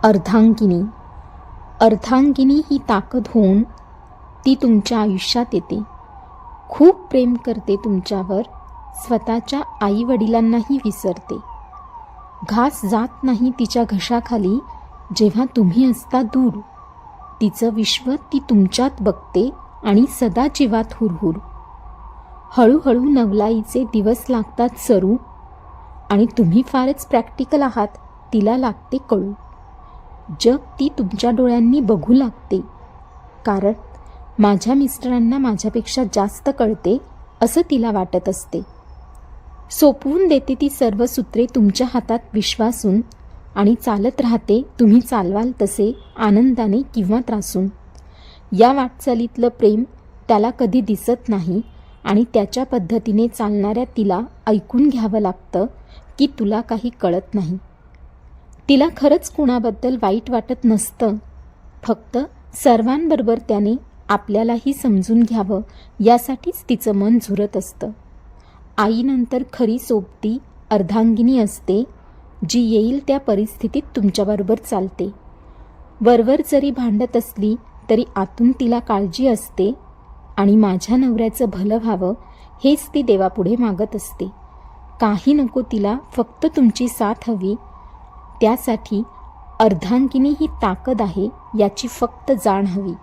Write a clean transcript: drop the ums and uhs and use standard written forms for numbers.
अर्धांगिनी. अर्धांगिनी ही ताकद होऊन ती तुमच्या आयुष्यात येते. खूप प्रेम करते तुमच्यावर, स्वतःच्या आईवडिलांनाही विसरते. घास जात नाही तिच्या घशाखाली जेव्हा तुम्ही असता दूर. तिचं विश्व ती तुमच्यात बघते आणि सदा जीवात हुरहुर. हळूहळू नवलाईचे दिवस लागतात सरू आणि तुम्ही फारच प्रॅक्टिकल आहात, तिला लागते कळू. जग ती तुमच्या डोळ्यांनी बघू लागते, कारण माझ्या मिस्टरांना माझ्यापेक्षा जास्त कळते असं तिला वाटत असते. सोपवून देते ती सर्व सूत्रे तुमच्या हातात विश्वासून आणि चालत राहते तुम्ही चालवाल तसे, आनंदाने किंवा त्रासून. या वाटचालीतलं प्रेम त्याला कधी दिसत नाही आणि त्याच्या पद्धतीने चालणाऱ्या तिला ऐकून घ्यावं लागतं की तुला काही कळत नाही. तिला खरंच कुणाबद्दल वाईट वाटत नसतं, फक्त सर्वांबरोबर त्याने आपल्यालाही समजून घ्यावं यासाठीच तिचं मन झुरत असतं. आईनंतर खरी सोबती अर्धांगिनी असते, जी येईल त्या परिस्थितीत तुमच्याबरोबर चालते. वरवर जरी भांडत असली तरी आतून तिला काळजी असते आणि माझ्या नवऱ्याचं भलं व्हावं हेच ती देवापुढे मागत असते. काही नको तिला, फक्त तुमची साथ हवी. त्यासाठी अर्धांगिनी ही ताकद आहे याची फक्त जाण हवी.